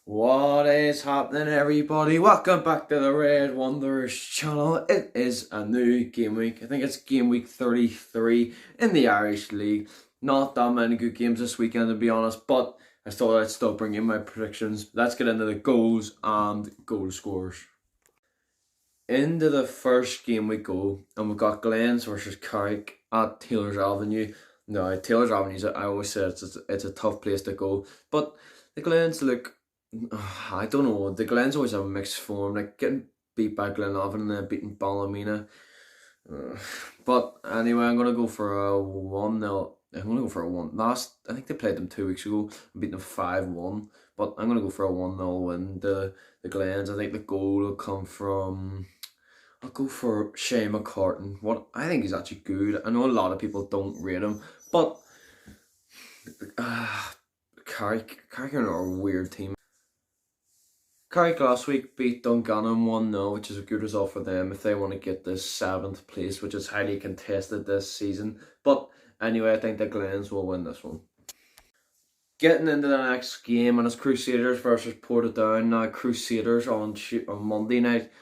What is happening, everybody? Welcome back to the Red Wanderers channel. It is a new game week. I think it's game week 33 in the Irish League. Not that many good games this weekend, to be honest, but I thought I'd still bring in my predictions. Let's get into the goals and goal scorers. Into the first game we go, and we've got Glens versus Carrick at Taylor's Avenue. No, Taylor's Avenue, I always say it's a tough place to go, but the Glens look, I don't know, the Glens always have a mixed form, like getting beat by Glenavon and then beating Ballymena. But anyway, I'm going to go for a 1-0. I'm going to go for a 1. I think they played them 2 weeks ago and beat them 5-1. But I'm going to go for a 1-0 win. The Glens, I think the goal will come from, I'll go for Shane McCartan. What I think he's actually good. I know a lot of people don't rate him, but Carrick are a weird team. Carrick last week beat Dungannon 1-0, which is a good result for them if they want to get this 7th place, which is highly contested this season. But anyway, I think the Glens will win this one. Getting into the next game, and it's Crusaders versus Portadown. Now, Crusaders on Monday night.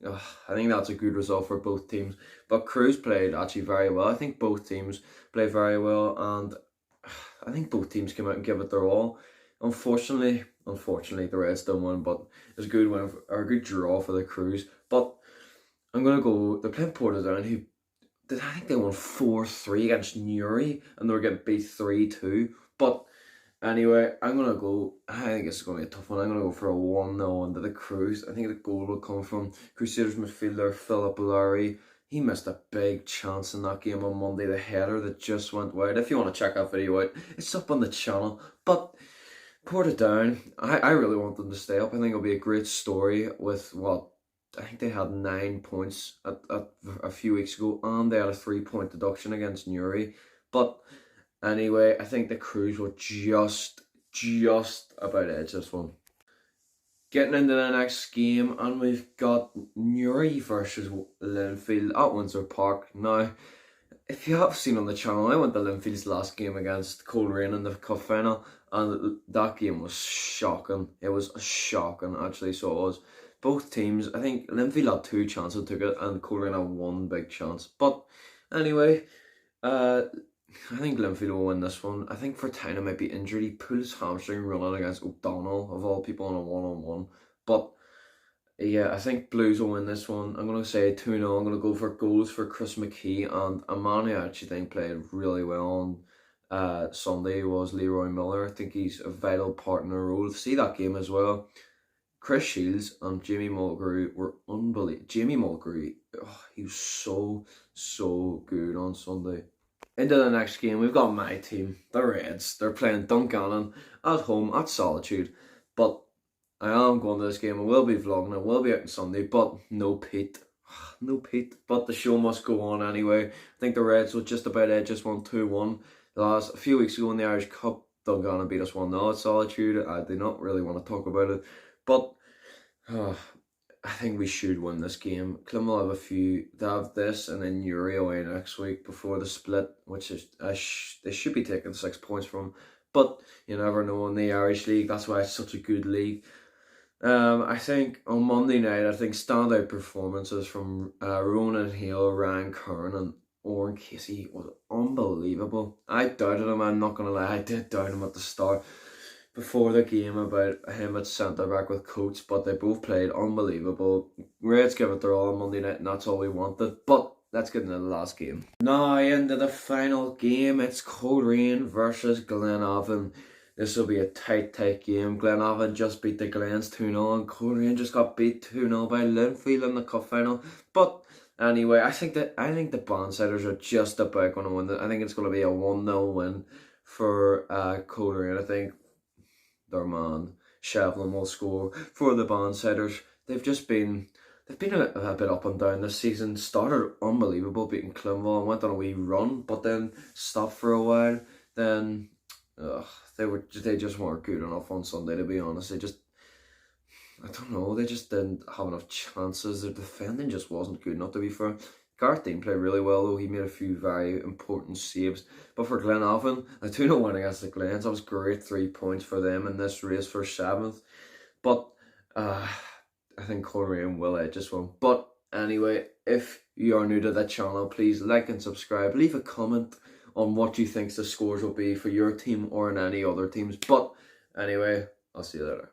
I think that's a good result for both teams. But Cruz played actually very well. I think both teams played very well, and I think both teams came out and gave it their all. Unfortunately, the Reds don't win, but it's a good win or a good draw for the Crews. But I'm gonna go. They're playing Portadown, I think they won 4-3 against Newry, and they were getting beat 3-2. But anyway, I'm gonna go. I think it's gonna be a tough one. I'm gonna go for a 1-0 into the Crews. I think the goal will come from Crusaders midfielder Philip Lowry. He missed a big chance in that game on Monday. The header that just went wide. If you want to check that video out, it's up on the channel. But Portadown, I really want them to stay up. I think it'll be a great story with what I think they had 9 points at a few weeks ago, and they had a 3-point deduction against Newry. But anyway, I think the Crews will just about edge this one. Getting into the next game, and we've got Newry versus Glenfield at Windsor Park. Now, if you have seen on the channel, I went to Linfield's last game against Coleraine in the cup final, and that game was shocking. It was shocking, actually, so it was. Both teams, I think Linfield had 2 chances, took it, and Coleraine had 1 big chance. But anyway, I think Glenfield will win this one. I think Fortina might be injured. He pulled his hamstring running against O'Donnell, of all people, in a 1-on-1. But yeah, I think Blues will win this one. I'm going to say 2-0. I'm going to go for goals for Chris McKee, and a man who I actually think played really well on Sunday was Leroy Miller. I think he's a vital part in the role. See that game as well. Chris Shields and Jamie Mulgrew were unbelievable. Jamie Mulgrew, he was so good on Sunday. Into the next game, we've got my team, the Reds. They're playing Dungannon at home at Solitude. But I am going to this game. I will be vlogging. I will be out on Sunday, but no Pete. No Pete. But the show must go on anyway. I think the Reds will just about edge us 1-2-1. A few weeks ago in the Irish Cup, Dungannon beat us 1-0 at Solitude. I do not really want to talk about it. But I think we should win this game. Clem will have a few. They have this and then Newry away next week before the split, which is they should be taking 6 points from. But you never know in the Irish League. That's why it's such a good league. I think on Monday night, I think standout performances from Ronan Hill, Ryan Curran, and Oran Casey was unbelievable. I doubted him. I'm not gonna lie. I did doubt him at the start, before the game, about him at centre back with Coates, but they both played unbelievable. Reds give it their all on Monday night, and that's all we wanted. But let's get into the last game. Now into the final game. It's Coleraine versus Glenavon. This will be a tight game. Glenavon just beat the Glens 2-0, and Coleraine just got beat 2-0 by Linfield in the cup final. But anyway, I think the Bandsiders are just about going to win it. I think it's going to be a 1-0 win for Coleraine. I think their man Shevlin will score for the Bandsiders. They've been a bit up and down this season. Started unbelievable, beating Glenavon, and went on a wee run, but then stopped for a while. Then they just weren't good enough on Sunday, to be honest. I don't know, they just didn't have enough chances. Their defending just wasn't good enough, to be fair. Gareth Dean played really well, though. He made a few very important saves. But for Glenavon, a 2-0 win against the Glens, that was great. 3 points for them in this race for 7th. but I think Coleraine will edge this one. But anyway, if you are new to the channel, please like and subscribe. Leave a comment on what you think the scores will be for your team or in any other teams. But anyway, I'll see you later.